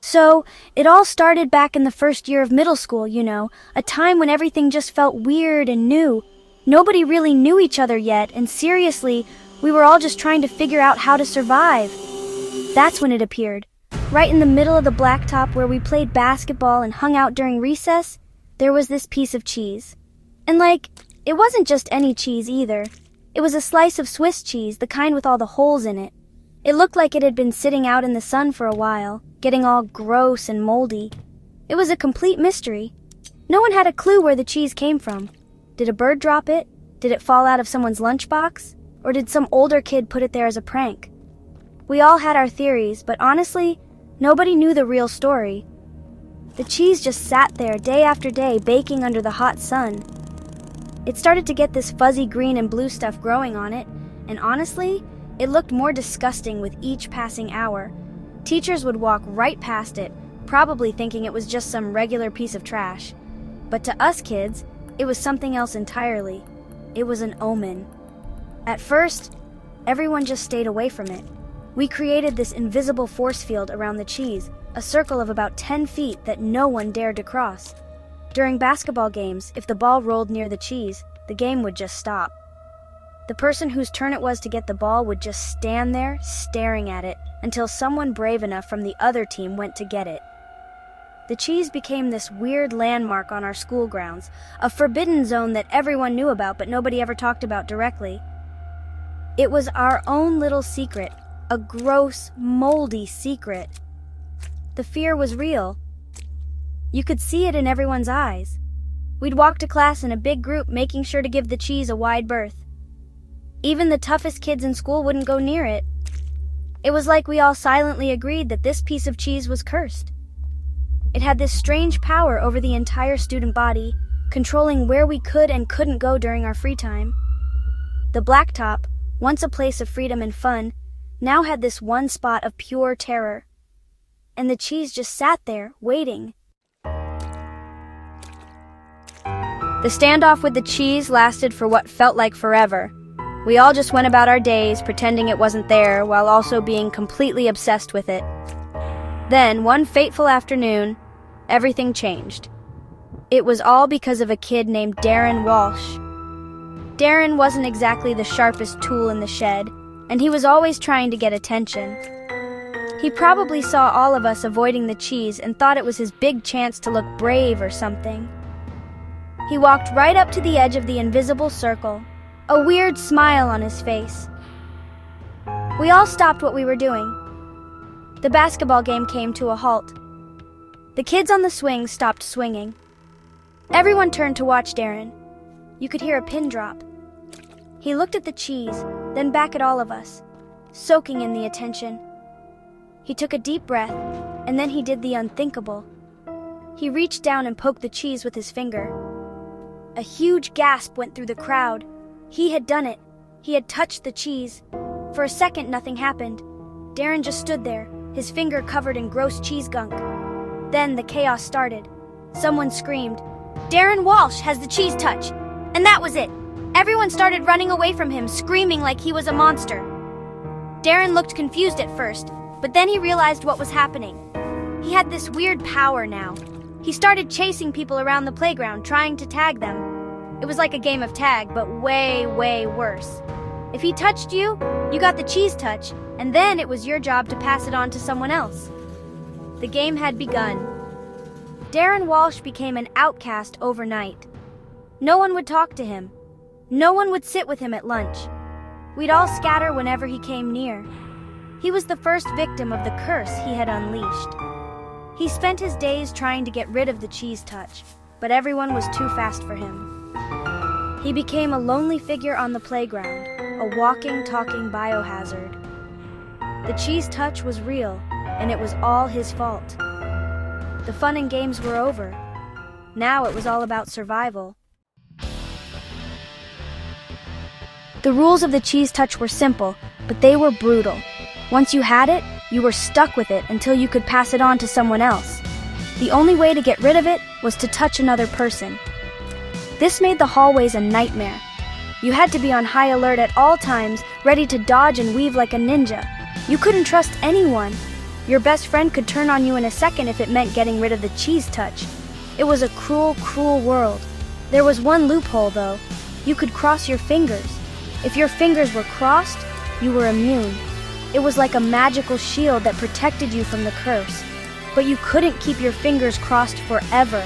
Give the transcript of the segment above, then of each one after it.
So, it all started back in the first year of middle school, a time when everything just felt weird and new. Nobody really knew each other yet, and seriously, we were all just trying to figure out how to survive. That's when it appeared. Right in the middle of the blacktop where we played basketball and hung out during recess, there was this piece of cheese. And it wasn't just any cheese either. It was a slice of Swiss cheese, the kind with all the holes in it. It looked like it had been sitting out in the sun for a while, getting all gross and moldy. It was a complete mystery. No one had a clue where the cheese came from. Did a bird drop it? Did it fall out of someone's lunchbox? Or did some older kid put it there as a prank? We all had our theories, but honestly, nobody knew the real story. The cheese just sat there day after day, baking under the hot sun. It started to get this fuzzy green and blue stuff growing on it, and honestly, it looked more disgusting with each passing hour. Teachers would walk right past it, probably thinking it was just some regular piece of trash. But to us kids, it was something else entirely. It was an omen. At first, everyone just stayed away from it. We created this invisible force field around the cheese, a circle of about 10 feet that no one dared to cross. During basketball games, if the ball rolled near the cheese, the game would just stop. The person whose turn it was to get the ball would just stand there, staring at it, until someone brave enough from the other team went to get it. The cheese became this weird landmark on our school grounds, a forbidden zone that everyone knew about but nobody ever talked about directly. It was our own little secret, a gross, moldy secret. The fear was real. You could see it in everyone's eyes. We'd walk to class in a big group, making sure to give the cheese a wide berth. Even the toughest kids in school wouldn't go near it. It was like we all silently agreed that this piece of cheese was cursed. It had this strange power over the entire student body, controlling where we could and couldn't go during our free time. The blacktop, once a place of freedom and fun, now had this one spot of pure terror. And the cheese just sat there, waiting. The standoff with the cheese lasted for what felt like forever. We all just went about our days pretending it wasn't there while also being completely obsessed with it. Then, one fateful afternoon, everything changed. It was all because of a kid named Darren Walsh. Darren wasn't exactly the sharpest tool in the shed, and he was always trying to get attention. He probably saw all of us avoiding the cheese and thought it was his big chance to look brave or something. He walked right up to the edge of the invisible circle, a weird smile on his face. We all stopped what we were doing. The basketball game came to a halt. The kids on the swings stopped swinging. Everyone turned to watch Darren. You could hear a pin drop. He looked at the cheese, then back at all of us, soaking in the attention. He took a deep breath, and then he did the unthinkable. He reached down and poked the cheese with his finger. A huge gasp went through the crowd. He had done it. He had touched the cheese. For a second, nothing happened. Darren just stood there, his finger covered in gross cheese gunk. Then the chaos started. Someone screamed, "Darren Walsh has the cheese touch!" And that was it. Everyone started running away from him, screaming like he was a monster. Darren looked confused at first, but then he realized what was happening. He had this weird power now. He started chasing people around the playground, trying to tag them. It was like a game of tag, but way, way worse. If he touched you, you got the cheese touch, and then it was your job to pass it on to someone else. The game had begun. Darren Walsh became an outcast overnight. No one would talk to him. No one would sit with him at lunch. We'd all scatter whenever he came near. He was the first victim of the curse he had unleashed. He spent his days trying to get rid of the cheese touch, but everyone was too fast for him. He became a lonely figure on the playground, a walking, talking biohazard. The cheese touch was real, and it was all his fault. The fun and games were over. Now it was all about survival. The rules of the cheese touch were simple, but they were brutal. Once you had it, you were stuck with it until you could pass it on to someone else. The only way to get rid of it was to touch another person. This made the hallways a nightmare. You had to be on high alert at all times, ready to dodge and weave like a ninja. You couldn't trust anyone. Your best friend could turn on you in a second if it meant getting rid of the cheese touch. It was a cruel, cruel world. There was one loophole, though. You could cross your fingers. If your fingers were crossed, you were immune. It was like a magical shield that protected you from the curse. But you couldn't keep your fingers crossed forever.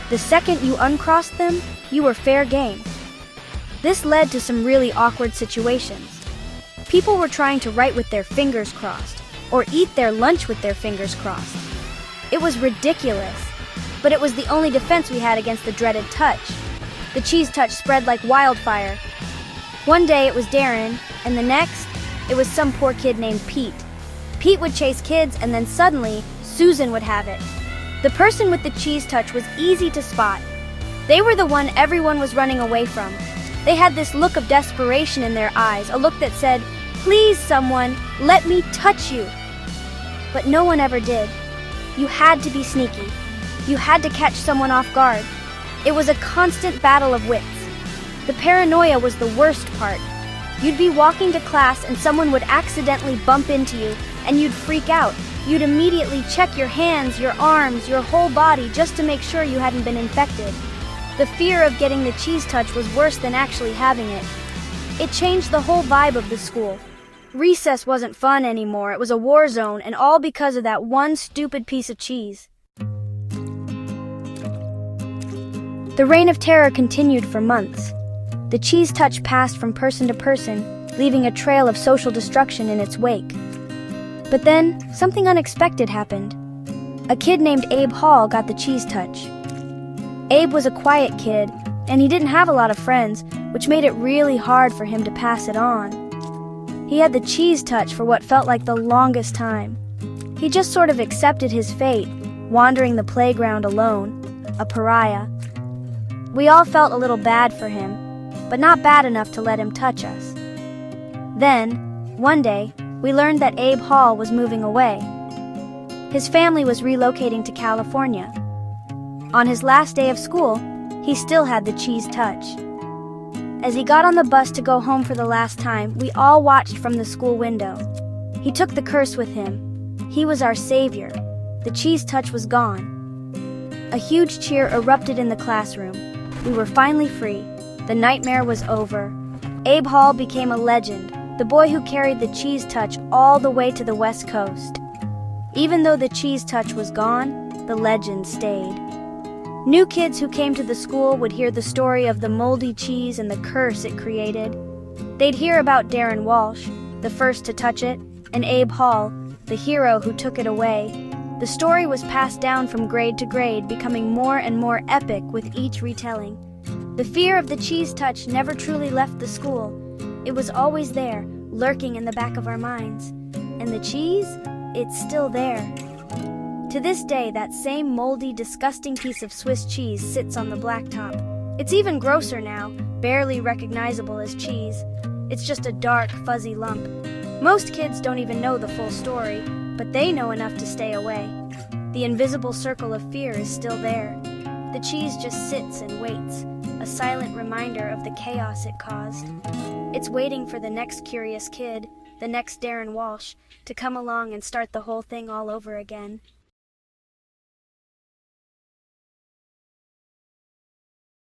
The second you uncrossed them, you were fair game. This led to some really awkward situations. People were trying to write with their fingers crossed, or eat their lunch with their fingers crossed. It was ridiculous, but it was the only defense we had against the dreaded touch. The cheese touch spread like wildfire. One day it was Darren, and the next, it was some poor kid named Pete. Pete would chase kids, and then suddenly, Susan would have it. The person with the cheese touch was easy to spot. They were the one everyone was running away from. They had this look of desperation in their eyes, a look that said, "Please, someone, let me touch you." But no one ever did. You had to be sneaky. You had to catch someone off guard. It was a constant battle of wits. The paranoia was the worst part. You'd be walking to class and someone would accidentally bump into you, and you'd freak out. You'd immediately check your hands, your arms, your whole body just to make sure you hadn't been infected. The fear of getting the cheese touch was worse than actually having it. It changed the whole vibe of the school. Recess wasn't fun anymore. It was a war zone, and all because of that one stupid piece of cheese. The reign of terror continued for months. The cheese touch passed from person to person, leaving a trail of social destruction in its wake. But then, something unexpected happened. A kid named Abe Hall got the cheese touch. Abe was a quiet kid, and he didn't have a lot of friends, which made it really hard for him to pass it on. He had the cheese touch for what felt like the longest time. He just sort of accepted his fate, wandering the playground alone, a pariah. We all felt a little bad for him, but not bad enough to let him touch us. Then, one day, we learned that Abe Hall was moving away. His family was relocating to California. On his last day of school, he still had the cheese touch. As he got on the bus to go home for the last time, we all watched from the school window. He took the curse with him. He was our savior. The cheese touch was gone. A huge cheer erupted in the classroom. We were finally free. The nightmare was over. Abe Hall became a legend, the boy who carried the cheese touch all the way to the West Coast. Even though the cheese touch was gone, the legend stayed. New kids who came to the school would hear the story of the moldy cheese and the curse it created. They'd hear about Darren Walsh, the first to touch it, and Abe Hall, the hero who took it away. The story was passed down from grade to grade, becoming more and more epic with each retelling. The fear of the cheese touch never truly left the school. It was always there, lurking in the back of our minds. And the cheese? It's still there. To this day, that same moldy, disgusting piece of Swiss cheese sits on the blacktop. It's even grosser now, barely recognizable as cheese. It's just a dark, fuzzy lump. Most kids don't even know the full story, but they know enough to stay away. The invisible circle of fear is still there. The cheese just sits and waits, a silent reminder of the chaos it caused. It's waiting for the next curious kid, the next Darren Walsh, to come along and start the whole thing all over again.